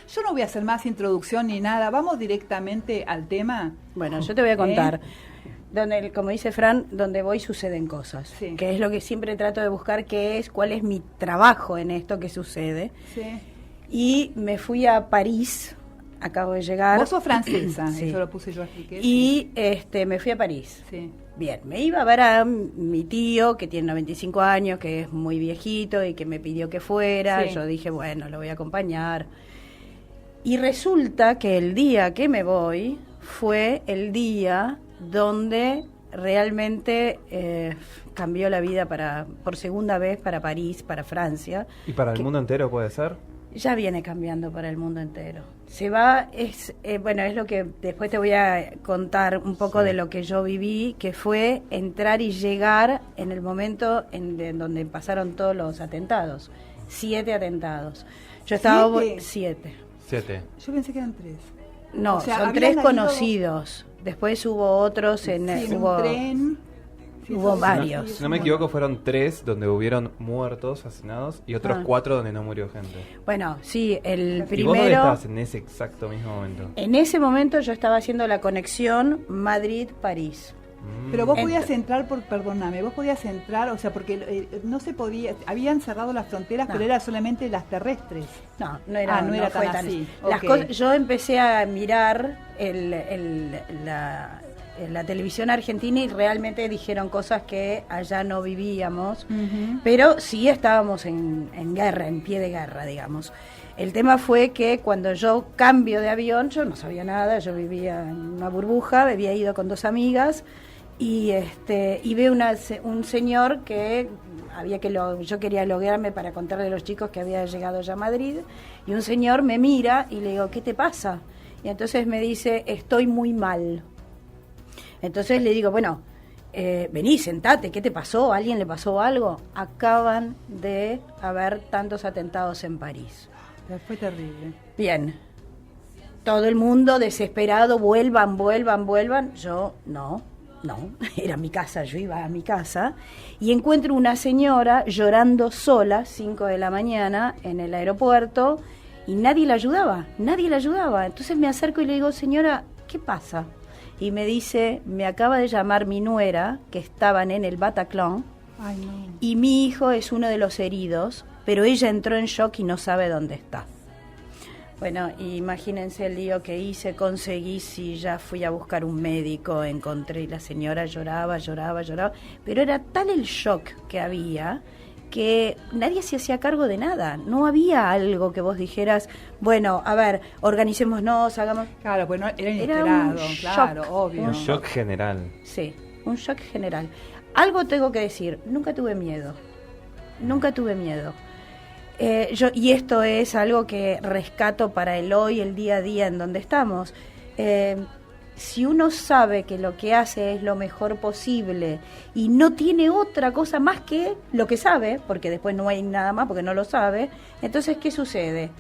Yo no voy a hacer más introducción ni nada, vamos directamente al tema. Bueno, yo te voy a contar. Donde, como dice Fran, donde voy suceden cosas, que es lo que siempre trato de buscar, cuál es mi trabajo en esto que sucede. Sí. Y me fui a París, acabo de llegar. Vos sos francesa, sí. eso lo puse yo aquí. Y me fui a París. Sí. Bien, me iba a ver a mi tío, que tiene 95 años, que es muy viejito y que me pidió que fuera. Sí. Yo dije, bueno, lo voy a acompañar. Y resulta que el día que me voy fue el día donde realmente cambió la vida por segunda vez para París, para Francia. ¿Y para el mundo entero puede ser? Ya viene cambiando para el mundo entero. Se va, bueno, es lo que después te voy a contar un poco de lo que yo viví, que fue entrar y llegar en el momento en donde pasaron todos los atentados. 7 atentados. Yo estaba... 7. Yo pensé que eran 3. No, o sea, son 3 conocidos. Después hubo otros en hubo tren. Hubo varios. Si no me equivoco, fueron 3 donde hubieron muertos, asesinados, y otros 4 donde no murió gente. Bueno, sí, el primero... ¿Y vos dónde estabas en ese exacto mismo momento? En ese momento yo estaba haciendo la conexión Madrid-París. Pero vos podías entrar, perdóname, vos podías entrar, o sea, porque no se podía, habían cerrado las fronteras, pero era solamente las terrestres. No era tan tan así. Las cosas, yo empecé a mirar la televisión argentina y realmente dijeron cosas que allá no vivíamos, pero sí estábamos en guerra, en pie de guerra, digamos. El tema fue que cuando yo cambio de avión, yo no sabía nada, yo vivía en una burbuja, había ido con 2 amigas, y veo un señor que yo quería loguearme para contarle a los chicos que había llegado ya a Madrid, y un señor me mira y le digo, ¿qué te pasa? Y entonces me dice, estoy muy mal. Entonces le digo, bueno, vení, sentate, ¿qué te pasó? ¿A alguien le pasó algo? Acaban de haber tantos atentados en París. Fue terrible. Bien. Todo el mundo desesperado, vuelvan. Yo, no, era mi casa, yo iba a mi casa, y encuentro una señora llorando sola, 5 de la mañana, en el aeropuerto, y nadie la ayudaba. Entonces me acerco y le digo, señora, ¿qué pasa? Y me dice, me acaba de llamar mi nuera, que estaban en el Bataclan, y mi hijo es uno de los heridos, pero ella entró en shock y no sabe dónde está. Bueno, imagínense el lío que hice, conseguí, si ya fui a buscar un médico, encontré, y la señora lloraba, pero era tal el shock que había que nadie se hacía cargo de nada. No había algo que vos dijeras, bueno, a ver, organicémonos, hagamos... Claro, pues no, era inesperado, claro, obvio. Un shock general. Sí, un shock general. Algo tengo que decir, nunca tuve miedo. Y esto es algo que rescato para el hoy, el día a día en donde estamos. Si uno sabe que lo que hace es lo mejor posible y no tiene otra cosa más que lo que sabe, porque después no hay nada más porque no lo sabe, entonces ¿qué sucede?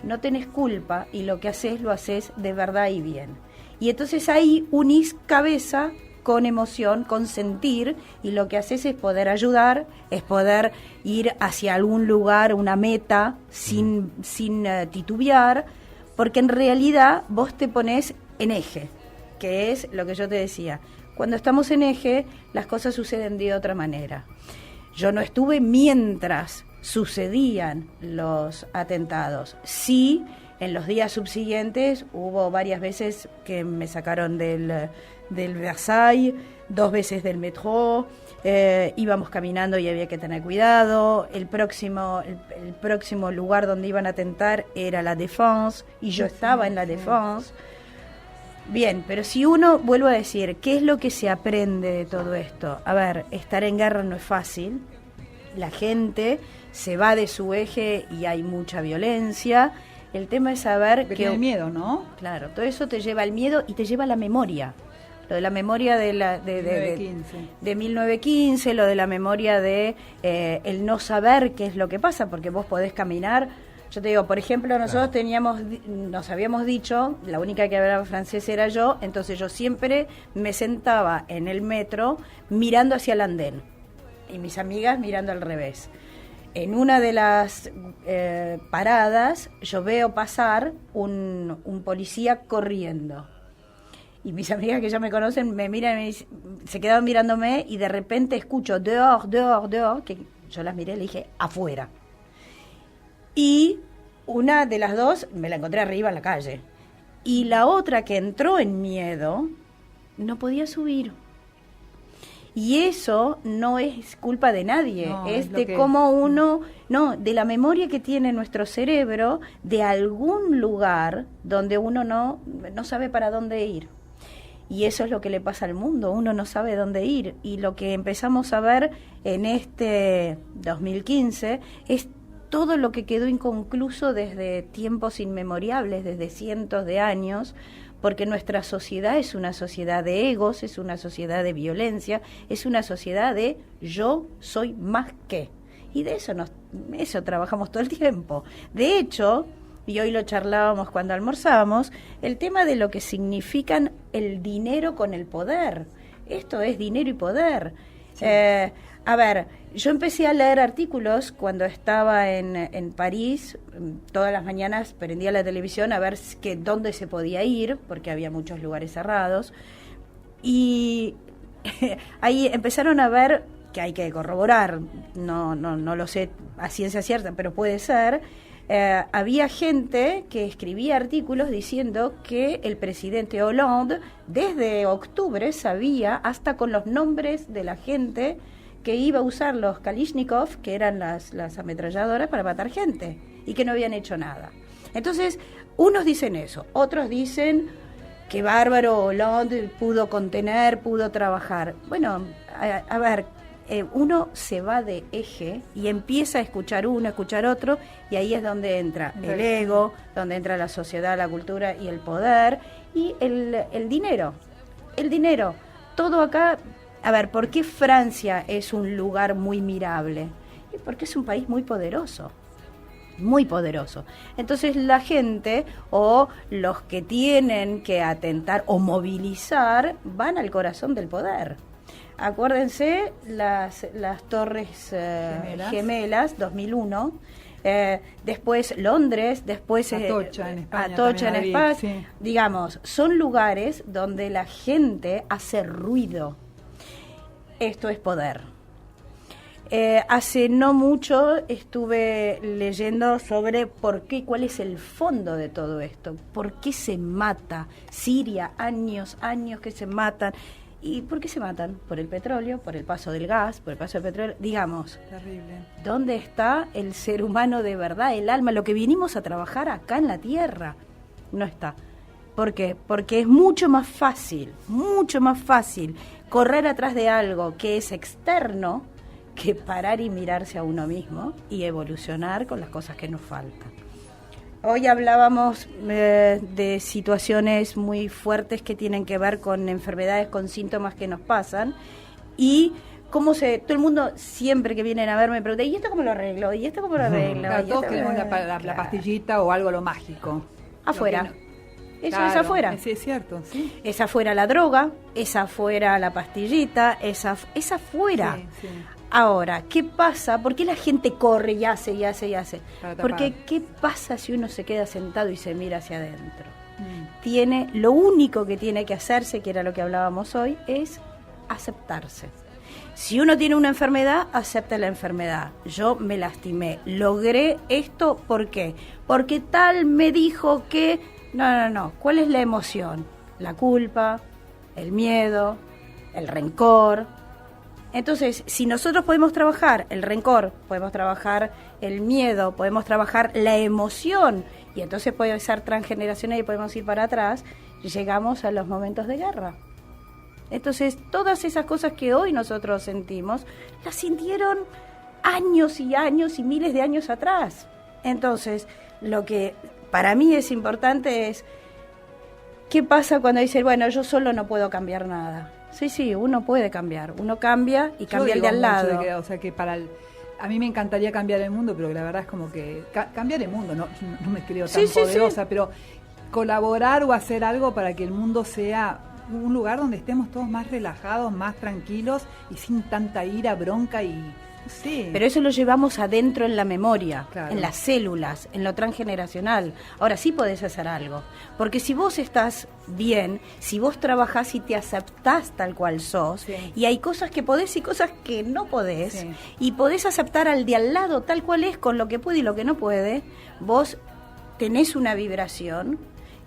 No tenés culpa y lo que haces lo haces de verdad y bien. Y entonces ahí unís cabeza con emoción, con sentir, y lo que haces es poder ayudar, es poder ir hacia algún lugar, una meta, sin titubear, porque en realidad vos te pones en eje, que es lo que yo te decía. Cuando estamos en eje, las cosas suceden de otra manera. Yo no estuve mientras sucedían los atentados. Sí, en los días subsiguientes hubo varias veces que me sacaron del Versailles, 2 veces del metro, íbamos caminando y había que tener cuidado. El próximo lugar donde iban a atentar era la Défense, y yo estaba en la Défense. Bien, pero si uno, vuelvo a decir, ¿qué es lo que se aprende de todo esto? A ver, estar en guerra no es fácil, la gente se va de su eje y hay mucha violencia. El tema es saber que... el miedo, ¿no? Claro, todo eso te lleva al miedo y te lleva a la memoria. Lo de la memoria de 1915, lo de la memoria de el no saber qué es lo que pasa, porque vos podés caminar. Yo te digo, por ejemplo, nosotros nos habíamos dicho, la única que hablaba francés era yo, entonces yo siempre me sentaba en el metro mirando hacia el andén y mis amigas mirando al revés. en una de las paradas yo veo pasar un policía corriendo. Y mis amigas que ya me conocen me miran y se quedaban mirándome y de repente escucho dehors, dehors, dehors, que yo las miré y le dije afuera. Y una de las dos me la encontré arriba en la calle. Y la otra que entró en miedo no podía subir. Y eso no es culpa de nadie, No, es es de lo cómo uno, no, de la memoria que tiene nuestro cerebro de algún lugar donde uno no sabe para dónde ir. Y eso es lo que le pasa al mundo, uno no sabe dónde ir. Y lo que empezamos a ver en este 2015 es todo lo que quedó inconcluso desde tiempos inmemorables, desde cientos de años, porque nuestra sociedad es una sociedad de egos, es una sociedad de violencia, es una sociedad de yo soy más que. Y de eso trabajamos todo el tiempo. De hecho, y hoy lo charlábamos cuando almorzábamos, el tema de lo que significan el dinero con el poder. Esto es dinero y poder. Sí. A ver, yo empecé a leer artículos cuando estaba en París. Todas las mañanas prendía la televisión a ver dónde se podía ir, porque había muchos lugares cerrados. Y ahí empezaron a ver, que hay que corroborar, no lo sé a ciencia cierta, pero puede ser, había gente que escribía artículos diciendo que el presidente Hollande desde octubre sabía, hasta con los nombres de la gente que iba a usar los Kalashnikov, que eran las ametralladoras, para matar gente, y que no habían hecho nada. Entonces, unos dicen eso, otros dicen que bárbaro, Hollande pudo contener, pudo trabajar. Bueno, a ver, uno se va de eje y empieza a escuchar uno, a escuchar otro, y ahí es donde entra el ego, donde entra la sociedad, la cultura y el poder, y el dinero. El dinero. Todo acá. A ver, ¿por qué Francia es un lugar muy mirable? Y porque es un país muy poderoso. Muy poderoso. Entonces la gente o los que tienen que atentar o movilizar van al corazón del poder. Acuérdense las torres gemelas 2001, después Londres, después Atocha en España. Atocha en España. Sí. Digamos, son lugares donde la gente hace ruido. Esto es poder. Hace no mucho estuve leyendo sobre por qué, cuál es el fondo de todo esto, por qué se mata. Siria, años que se matan. ¿Y por qué se matan? Por el petróleo, por el paso del gas, por el paso del petróleo. Digamos, terrible. ¿Dónde está el ser humano de verdad, el alma, lo que vinimos a trabajar acá en la tierra? No está. ¿Por qué? Porque es mucho más fácil correr atrás de algo que es externo que parar y mirarse a uno mismo y evolucionar con las cosas que nos faltan. Hoy hablábamos de situaciones muy fuertes que tienen que ver con enfermedades, con síntomas que nos pasan, y todo el mundo siempre que vienen a verme me pregunta, ¿y esto cómo lo arreglo? ¿Y esto cómo lo arreglo? Claro, todos queremos la pastillita o algo, lo mágico. Afuera. Eso claro, es afuera. Sí, es cierto, sí. Es afuera la droga, es afuera la pastillita, es afuera. Sí, sí. Ahora, ¿qué pasa? ¿Por qué la gente corre y hace? Porque ¿qué pasa si uno se queda sentado y se mira hacia adentro? Lo único que tiene que hacerse, que era lo que hablábamos hoy, es aceptarse. Si uno tiene una enfermedad, acepta la enfermedad. Yo me lastimé, logré esto, ¿por qué? Porque tal me dijo que... No. ¿Cuál es la emoción? La culpa, el miedo, el rencor. Entonces, si nosotros podemos trabajar el rencor, podemos trabajar el miedo, podemos trabajar la emoción, y entonces puede ser transgeneracional y podemos ir para atrás, llegamos a los momentos de guerra. Entonces, todas esas cosas que hoy nosotros sentimos, las sintieron años y años y miles de años atrás. Entonces, lo que para mí es importante es, ¿qué pasa cuando dicen, bueno, yo solo no puedo cambiar nada? Sí, uno puede cambiar, uno cambia y cambia el de al lado. O sea que a mí me encantaría cambiar el mundo, pero la verdad es como que cambiar el mundo, no me creo tan poderosa, pero colaborar o hacer algo para que el mundo sea un lugar donde estemos todos más relajados, más tranquilos y sin tanta ira, bronca y Sí. Pero eso lo llevamos adentro en la memoria, Claro. en las células, en lo transgeneracional. Ahora sí podés hacer algo. Porque si vos estás bien, si vos trabajás y te aceptás tal cual sos, Sí. y hay cosas que podés y cosas que no podés, Sí. y podés aceptar al de al lado tal cual es, con lo que puede y lo que no puede, vos tenés una vibración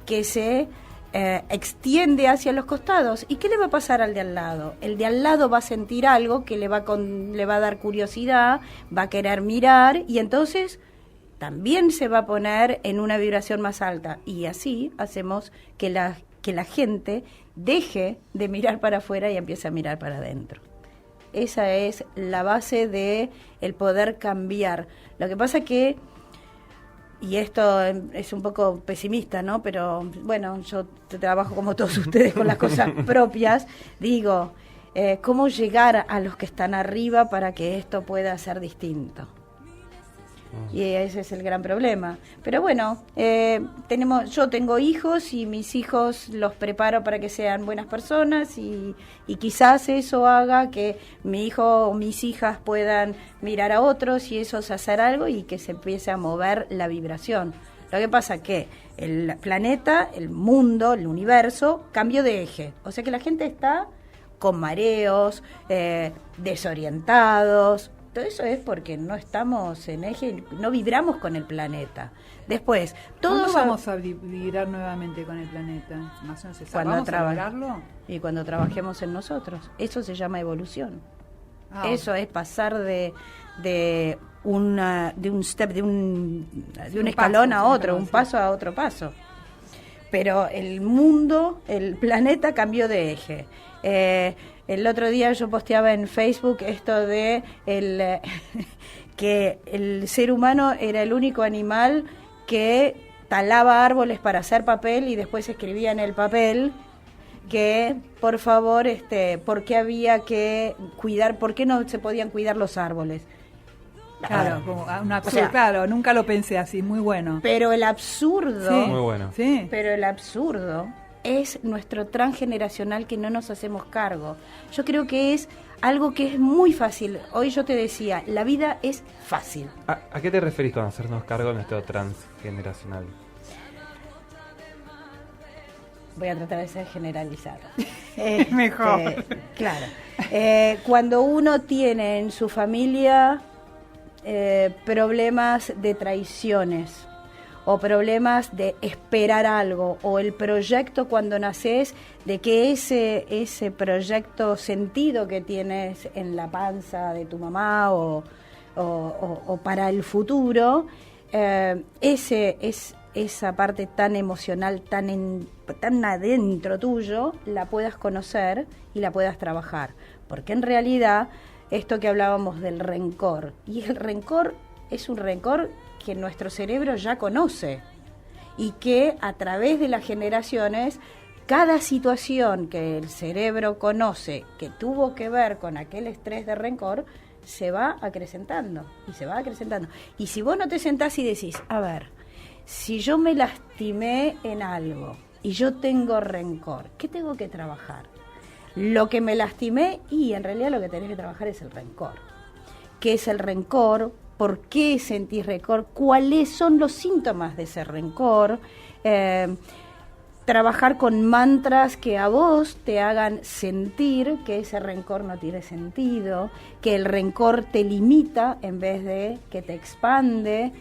que se extiende hacia los costados. ¿Y qué le va a pasar al de al lado? El de al lado va a sentir algo que le va a dar curiosidad, va a querer mirar, y entonces también se va a poner en una vibración más alta. Y así hacemos que la gente deje de mirar para afuera y empiece a mirar para adentro. Esa es la base de el poder cambiar. Lo que pasa que, y esto es un poco pesimista, ¿no? Pero bueno, yo trabajo como todos ustedes con las cosas propias. Digo, ¿cómo llegar a los que están arriba para que esto pueda ser distinto? Y ese es el gran problema. Pero bueno, yo tengo hijos y mis hijos los preparo para que sean buenas personas y quizás eso haga que mi hijo o mis hijas puedan mirar a otros y eso es hacer algo y que se empiece a mover la vibración. Lo que pasa que el planeta, el mundo, el universo cambió de eje. O sea que la gente está con mareos, desorientados. Todo eso es porque no estamos en eje, no vibramos con el planeta. Después, todos ¿Cuándo vamos a vibrar nuevamente con el planeta? Más o menos se sabe. Cuando ¿Vamos a lograrlo? y cuando trabajemos en nosotros. Eso se llama evolución. Ah, Eso es pasar de un escalón a otro, un paso a otro paso. Pero el mundo, el planeta cambió de eje. El otro día yo posteaba en Facebook esto de que el ser humano era el único animal que talaba árboles para hacer papel y después escribía en el papel que, por favor, ¿por qué había que cuidar, por qué no se podían cuidar los árboles? Claro, como un absurdo, O sea, claro, nunca lo pensé así, muy bueno. Pero el absurdo... Sí, Muy bueno. Sí. Pero el absurdo es nuestro transgeneracional que no nos hacemos cargo. Yo creo que es algo que es muy fácil. Hoy yo te decía, la vida es fácil. ¿A qué te referís con hacernos cargo de nuestro transgeneracional? Voy a tratar de ser generalizada. Mejor. Claro. Cuando uno tiene en su familia problemas de traiciones, o problemas de esperar algo, o el proyecto cuando naces, de que ese proyecto sentido que tienes en la panza de tu mamá o para el futuro, esa parte tan emocional, tan adentro tuyo, la puedas conocer y la puedas trabajar. Porque en realidad, esto que hablábamos del rencor, y el rencor es un rencor que nuestro cerebro ya conoce y que a través de las generaciones, cada situación que el cerebro conoce que tuvo que ver con aquel estrés de rencor, se va acrecentando y se va acrecentando. Y si vos no te sentás y decís, a ver, si yo me lastimé en algo y yo tengo rencor, ¿qué tengo que trabajar? Lo que me lastimé, y en realidad lo que tenés que trabajar es el rencor. ¿Qué es el rencor? ¿Por qué sentís rencor? ¿Cuáles son los síntomas de ese rencor? Trabajar con mantras que a vos te hagan sentir que ese rencor no tiene sentido, que el rencor te limita en vez de que te expande.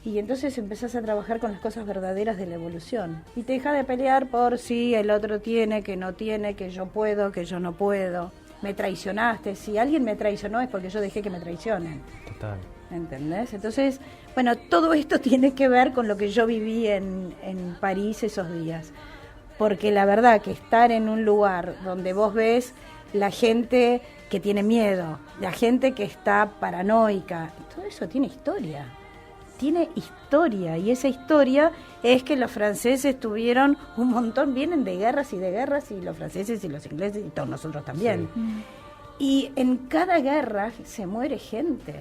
Y entonces empezás a trabajar con las cosas verdaderas de la evolución. Y te dejas de pelear por si el otro tiene, que no tiene, que yo puedo, que yo no puedo. Me traicionaste. Si alguien me traicionó es porque yo dejé que me traicionen. Total. ¿Entendés? Entonces, bueno, todo esto tiene que ver con lo que yo viví en París esos días. Porque la verdad que estar en un lugar donde vos ves la gente que tiene miedo, la gente que está paranoica, todo eso tiene historia. Tiene historia, y esa historia es que los franceses tuvieron un montón, vienen de guerras, y los franceses y los ingleses y todos nosotros también. Sí. Y en cada guerra se muere gente.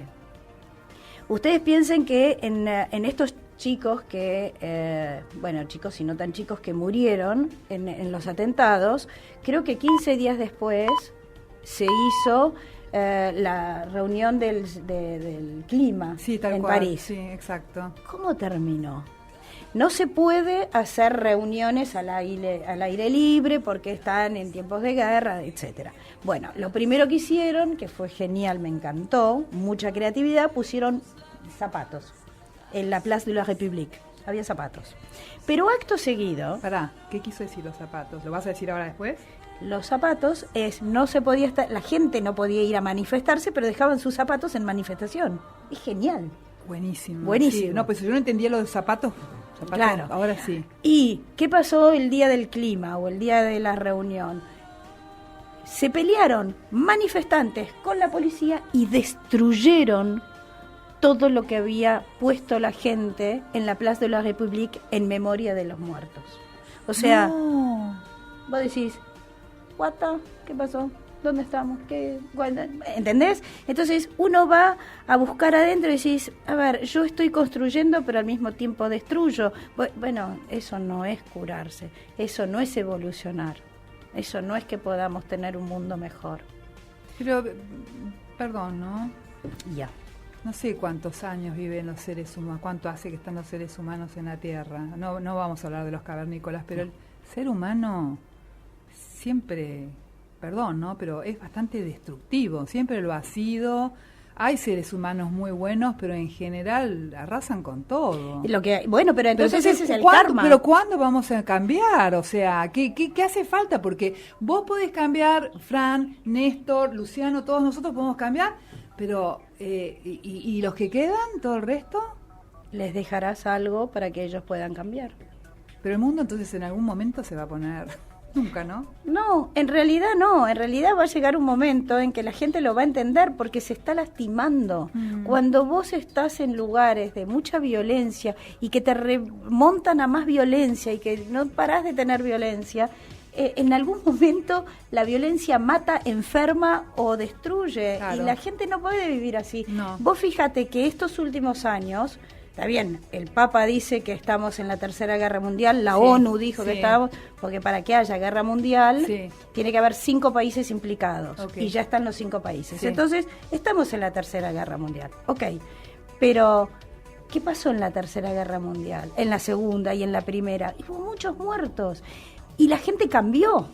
Ustedes piensen que en estos chicos que, chicos y no tan chicos que murieron en los atentados, creo que 15 días después se hizo la reunión del clima en París. Sí, exacto. ¿Cómo terminó? No se puede hacer reuniones al aire libre porque están en tiempos de guerra, etcétera. Bueno, lo primero que hicieron, que fue genial, me encantó, mucha creatividad, pusieron zapatos en la Place de la République. Había zapatos. Pero acto seguido... Pará, ¿qué quiso decir los zapatos? ¿Lo vas a decir ahora después? Los zapatos no se podía estar, la gente no podía ir a manifestarse, pero dejaban sus zapatos en manifestación. Es genial. Buenísimo. Buenísimo. Sí, no, pues yo no entendía los zapatos. Claro. Ahora sí. ¿Y qué pasó el día del clima o el día de la reunión? Se pelearon manifestantes con la policía y destruyeron todo lo que había puesto la gente en la Place de la République en memoria de los muertos. O sea, vos decís, ¿qué pasó? ¿Dónde estamos? ¿Entendés? Entonces uno va a buscar adentro y decís, a ver, yo estoy construyendo pero al mismo tiempo destruyo. Bueno, eso no es curarse, eso no es evolucionar, eso no es que podamos tener un mundo mejor. Pero, perdón, ¿no? Ya. No sé cuántos años viven los seres humanos, cuánto hace que están los seres humanos en la Tierra. No vamos a hablar de los cavernícolas, pero el ser humano siempre... Perdón, ¿no? Pero es bastante destructivo, siempre lo ha sido. Hay seres humanos muy buenos, pero en general arrasan con todo. Bueno, pero entonces ese es el karma. Pero ¿cuándo vamos a cambiar? O sea, ¿qué hace falta? Porque vos podés cambiar, Fran, Néstor, Luciano, todos nosotros podemos cambiar, pero ¿y los que quedan, todo el resto? Les dejarás algo para que ellos puedan cambiar. Pero el mundo entonces en algún momento se va a poner... Nunca, ¿no? No, en realidad no. En realidad va a llegar un momento en que la gente lo va a entender porque se está lastimando. Cuando vos estás en lugares de mucha violencia y que te remontan a más violencia y que no parás de tener violencia, en algún momento la violencia mata, enferma o destruye. Claro. Y la gente no puede vivir así. No. Vos fíjate que estos últimos años... Está bien, el Papa dice que estamos en la Tercera Guerra Mundial, la ONU dijo que estábamos, porque para que haya guerra mundial tiene que haber 5 países implicados, y ya están los 5 países. Entonces, estamos en la Tercera Guerra Mundial. Ok, pero ¿qué pasó en la Tercera Guerra Mundial? En la Segunda y en la Primera. Y hubo muchos muertos, y la gente cambió.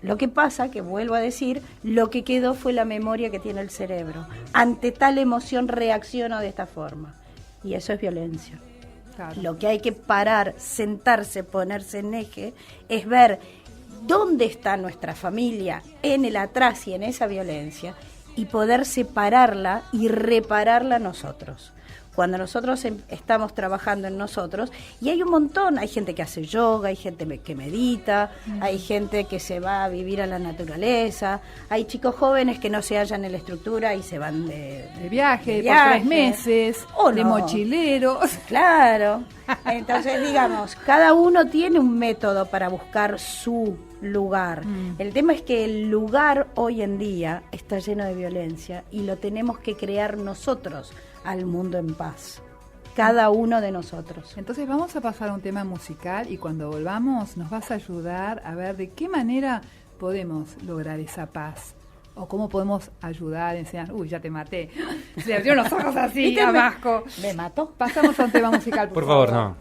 Lo que pasa, que vuelvo a decir, lo que quedó fue la memoria que tiene el cerebro. Ante tal emoción reacciona de esta forma. Y eso es violencia. Claro. Lo que hay que parar, sentarse, ponerse en eje, es ver dónde está nuestra familia en el atrás y en esa violencia y poder separarla y repararla nosotros. Cuando nosotros estamos trabajando en nosotros, y hay un montón, hay gente que hace yoga, hay gente que medita, hay gente que se va a vivir a la naturaleza, hay chicos jóvenes que no se hallan en la estructura y se van de viaje por 3 meses, de mochileros. Claro, entonces digamos, cada uno tiene un método para buscar su lugar. El tema es que el lugar hoy en día está lleno de violencia y lo tenemos que crear nosotros al mundo en paz, cada uno de nosotros. Entonces vamos a pasar a un tema musical y cuando volvamos nos vas a ayudar a ver de qué manera podemos lograr esa paz o cómo podemos ayudar, enseñar. Uy, ya te maté. Se abrieron los ojos así, Amasco. ¿Me mato? Pasamos a un tema musical, por favor, no.